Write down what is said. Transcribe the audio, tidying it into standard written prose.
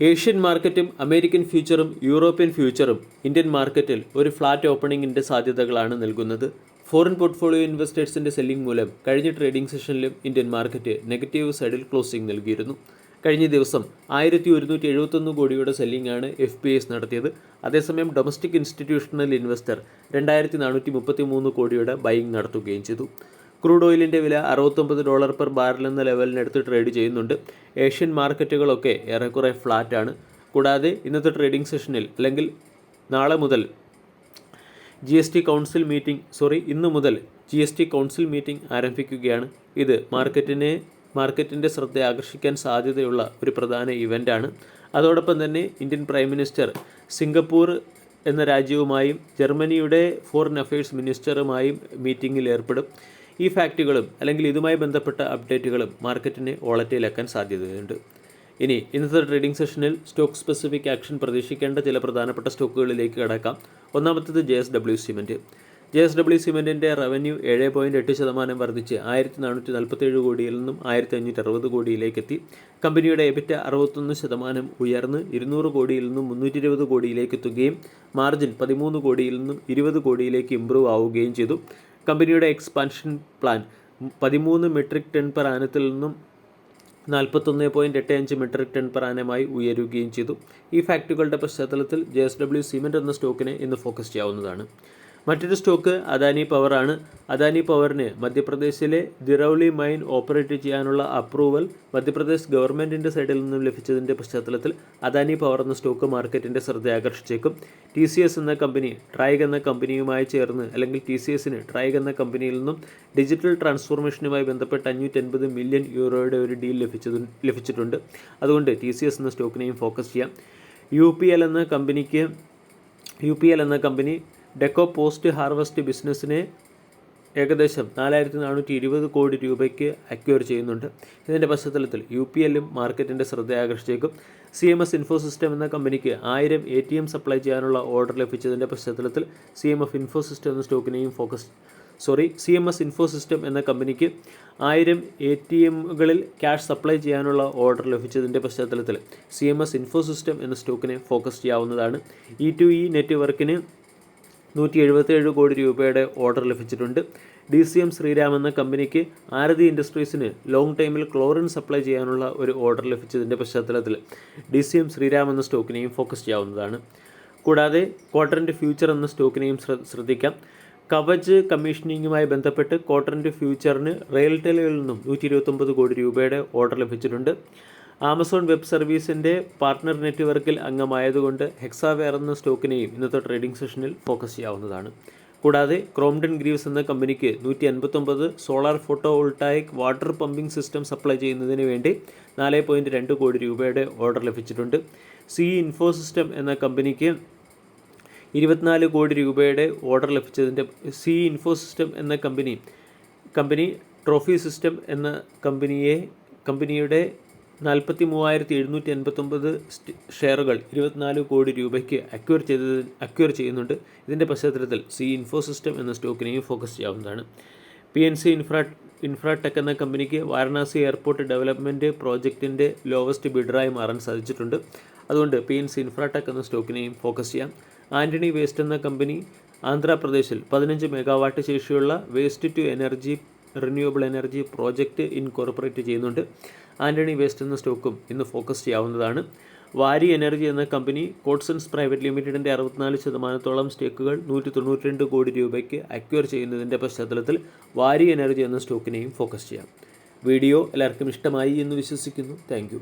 Asian മാർക്കറ്റും American ഫ്യൂച്ചറും European ഫ്യൂച്ചറും Indian മാർക്കറ്റിൽ ഒരു ഫ്ലാറ്റ് ഓപ്പണിംഗിൻ്റെ സാധ്യതകളാണ് നൽകുന്നത്. ഫോറിൻ പോർട്ട്ഫോളിയോ ഇൻവെസ്റ്റേഴ്സിൻ്റെ സെല്ലിംഗ് മൂലം കഴിഞ്ഞ ട്രേഡിംഗ് സെഷനിലും ഇന്ത്യൻ മാർക്കറ്റ് നെഗറ്റീവ് സൈഡിൽ ക്ലോസിംഗ് നൽകിയിരുന്നു. കഴിഞ്ഞ ദിവസം 1171 കോടിയുടെ സെല്ലിംഗാണ് FPIs നടത്തിയത്. അതേസമയം ഡൊമസ്റ്റിക് ഇൻസ്റ്റിറ്റ്യൂഷണൽ ഇൻവെസ്റ്റർ 2433 കോടിയുടെ ബൈയിങ് നടത്തുകയും ചെയ്തു. ക്രൂഡ് ഓയിലിൻ്റെ വില $69 പെർ ബാരൽ എന്ന ലെവലിനടുത്ത് ട്രേഡ് ചെയ്യുന്നുണ്ട്. ഏഷ്യൻ മാർക്കറ്റുകളൊക്കെ ഏറെക്കുറെ ഫ്ലാറ്റാണ്. കൂടാതെ ഇന്നത്തെ ട്രേഡിംഗ് സെഷനിൽ അല്ലെങ്കിൽ നാളെ മുതൽ ഇന്ന് മുതൽ GST കൗൺസിൽ മീറ്റിംഗ് ആരംഭിക്കുകയാണ്. ഇത് മാർക്കറ്റിൻ്റെ ശ്രദ്ധ ആകർഷിക്കാൻ സാധ്യതയുള്ള ഒരു പ്രധാന ഇവൻ്റാണ്. അതോടൊപ്പം തന്നെ ഇന്ത്യൻ പ്രൈം മിനിസ്റ്റർ സിംഗപ്പൂർ എന്ന രാജ്യവുമായും ജർമ്മനിയുടെ ഫോറിൻ അഫയേഴ്സ് മിനിസ്റ്ററുമായും മീറ്റിങ്ങിൽ ഏർപ്പെടും. ഈ ഫാക്റ്റുകളും അല്ലെങ്കിൽ ഇതുമായി ബന്ധപ്പെട്ട അപ്ഡേറ്റുകളും മാർക്കറ്റിനെ വോളറ്റൈലാക്കാൻ സാധ്യതയുണ്ട്. ഇനി ഇന്നത്തെ ട്രേഡിംഗ് സെഷനിൽ സ്റ്റോക്ക് സ്പെസിഫിക് ആക്ഷൻ പ്രതീക്ഷിക്കേണ്ട ചില പ്രധാനപ്പെട്ട സ്റ്റോക്കുകളിലേക്ക് കടക്കാം. ഒന്നാമത്തേത് JSW സിമൻറ്റ്. JSW സിമൻറ്റിൻ്റെ റവന്യൂ 7.8% വർദ്ധിച്ച് 1447 കോടിയിൽ നിന്നും 1560 കോടിയിലേക്കെത്തി. കമ്പനിയുടെ EBITDA 61% ഉയർന്ന് 200 കോടിയിൽ നിന്നും 320 കോടിയിലേക്ക് എത്തുകയും മാർജിൻ 13 കോടിയിൽ നിന്നും 20 കോടിയിലേക്ക് ഇംപ്രൂവ് ആവുകയും ചെയ്തു. കമ്പനിയുടെ expansion plan 13 metric ton per ആനത്തിൽ നിന്നും 41.85 മെട്രിക് ടൺ പെർ ആനമായി ഉയരുകയും ചെയ്തു. ഈ ഫാക്റ്റുകളുടെ പശ്ചാത്തലത്തിൽ JSW സിമൻറ്റ് എന്ന സ്റ്റോക്കിനെ ഇന്ന് ഫോക്കസ് ചെയ്യാവുന്നതാണ്. മറ്റൊരു സ്റ്റോക്ക് അദാനി പവറാണ്. അദാനി പവറിന് മധ്യപ്രദേശിലെ ദിറൗലി മൈൻ ഓപ്പറേറ്റ് ചെയ്യാനുള്ള അപ്രൂവൽ മധ്യപ്രദേശ് ഗവൺമെൻറ്റിൻ്റെ സൈഡിൽ നിന്നും ലഭിച്ചതിൻ്റെ പശ്ചാത്തലത്തിൽ അദാനി പവർ എന്ന സ്റ്റോക്ക് മാർക്കറ്റിൻ്റെ ശ്രദ്ധ ആകർഷിച്ചേക്കും. TCS എന്ന കമ്പനി ട്രൈഗ് എന്ന കമ്പനിയുമായി ചേർന്ന് അല്ലെങ്കിൽ TCSന് ട്രൈഗ് എന്ന കമ്പനിയിൽ നിന്നും ഡിജിറ്റൽ ട്രാൻസ്ഫോർമേഷനുമായി ബന്ധപ്പെട്ട് 550 മില്യൺ യൂറോയുടെ ഒരു ഡീൽ ലഭിച്ചിട്ടുണ്ട്. അതുകൊണ്ട് TCS എന്ന സ്റ്റോക്കിനെയും ഫോക്കസ് ചെയ്യാം. UPL എന്ന കമ്പനി ഡെക്കോ പോസ്റ്റ് ഹാർവസ്റ്റ് ബിസിനസ്സിനെ ഏകദേശം 4420 കോടി രൂപയ്ക്ക് അക്വയർ ചെയ്യുന്നുണ്ട്. ഇതിൻ്റെ പശ്ചാത്തലത്തിൽ UPLും മാർക്കറ്റിൻ്റെ ശ്രദ്ധ ആകർഷിച്ചേക്കും. CMS ഇൻഫോ സിസ്റ്റം എന്ന കമ്പനിക്ക് 1000 ATM സപ്ലൈ ചെയ്യാനുള്ള ഓർഡർ ലഭിച്ചതിൻ്റെ പശ്ചാത്തലത്തിൽ CMS ഇൻഫോ സിസ്റ്റം എന്ന കമ്പനിക്ക് 1000 ATMകളിൽ ക്യാഷ് സപ്ലൈ ചെയ്യാനുള്ള ഓർഡർ ലഭിച്ചതിൻ്റെ പശ്ചാത്തലത്തിൽ CMS ഇൻഫോ സിസ്റ്റം എന്ന സ്റ്റോക്കിനെ ഫോക്കസ് ചെയ്യാവുന്നതാണ്. E2E നെറ്റ്വർക്കിന് 177 കോടി രൂപയുടെ ഓർഡർ ലഭിച്ചിട്ടുണ്ട്. DCM ശ്രീരാം എന്ന കമ്പനിക്ക് ആരതി ഇൻഡസ്ട്രീസിന് ലോങ് ടൈമിൽ ക്ലോറിൻ സപ്ലൈ ചെയ്യാനുള്ള ഒരു ഓർഡർ ലഭിച്ചതിൻ്റെ പശ്ചാത്തലത്തിൽ DCM ശ്രീരാം എന്ന സ്റ്റോക്കിനെയും ഫോക്കസ് ചെയ്യാവുന്നതാണ്. കൂടാതെ ക്വാഡ്രന്റ് ഫ്യൂച്ചർ എന്ന സ്റ്റോക്കിനെയും ശ്രദ്ധിക്കാം. കവച് കമ്മീഷനിങ്ങുമായി ബന്ധപ്പെട്ട് ക്വാഡ്രന്റ് ഫ്യൂച്ചറിന് റെയിൽടെലിൽ നിന്നും 129 കോടി രൂപയുടെ ഓർഡർ ലഭിച്ചിട്ടുണ്ട്. ആമസോൺ വെബ് സർവീസിൻ്റെ പാർട്ട്ണർ നെറ്റ്വർക്കിൽ അംഗമായതുകൊണ്ട് ഹെക്സാവെയർ എന്ന സ്റ്റോക്കിനെയും ഇന്നത്തെ ട്രേഡിംഗ് സെഷനിൽ ഫോക്കസ് ചെയ്യാവുന്നതാണ്. കൂടാതെ ക്രോംപ്ടൺ ഗ്രീവ്സ് എന്ന കമ്പനിക്ക് 159 solar photovoltaic water pumping system supply ചെയ്യുന്നതിന് വേണ്ടി 4.2 കോടി രൂപയുടെ ഓർഡർ ലഭിച്ചിട്ടുണ്ട്. CE ഇൻഫോ സിസ്റ്റം എന്ന കമ്പനിക്ക് 24 കോടി രൂപയുടെ ഓർഡർ ലഭിച്ചതിൻ്റെ CE ഇൻഫോ സിസ്റ്റം എന്ന കമ്പനി ട്രോഫി സിസ്റ്റം എന്ന കമ്പനിയുടെ 43,789 ഷെയറുകൾ 24 കോടി രൂപയ്ക്ക് അക്വയർ ചെയ്യുന്നുണ്ട്. ഇതിൻ്റെ പശ്ചാത്തലത്തിൽ CE ഇൻഫോ സിസ്റ്റം എന്ന സ്റ്റോക്കിനെയും ഫോക്കസ് ചെയ്യാവുന്നതാണ്. PNC ഇൻഫ്രാടെക് എന്ന കമ്പനിക്ക് വാരണാസി എയർപോർട്ട് ഡെവലപ്മെൻറ്റ് പ്രോജക്റ്റിൻ്റെ ലോവസ്റ്റ് ബിഡറായി മാറാൻ സാധിച്ചിട്ടുണ്ട്. അതുകൊണ്ട് PNC ഇൻഫ്രാടെക് എന്ന സ്റ്റോക്കിനെയും ഫോക്കസ് ചെയ്യാം. ആൻ്റണി വേസ്റ്റ് എന്ന കമ്പനി ആന്ധ്രാപ്രദേശിൽ 15 മെഗാവാട്ട് ശേഷിയുള്ള waste to energy renewable energy project incorporate ചെയ്യുന്നുണ്ട്. ആൻ്റണി വേസ്റ്റ് എന്ന സ്റ്റോക്കും ഇന്ന് ഫോക്കസ് ചെയ്യാവുന്നതാണ്. വാരി എനർജി എന്ന കമ്പനി കോട്സൺസ് പ്രൈവറ്റ് ലിമിറ്റഡിൻ്റെ 64% സ്റ്റേക്കുകൾ 192 കോടി രൂപയ്ക്ക് അക്വയർ ചെയ്യുന്നതിൻ്റെ പശ്ചാത്തലത്തിൽ വാരി എനർജി എന്ന സ്റ്റോക്കിനെയും ഫോക്കസ് ചെയ്യാം. വീഡിയോ എല്ലാവർക്കും ഇഷ്ടമായി എന്ന് വിശ്വസിക്കുന്നു. Thank you.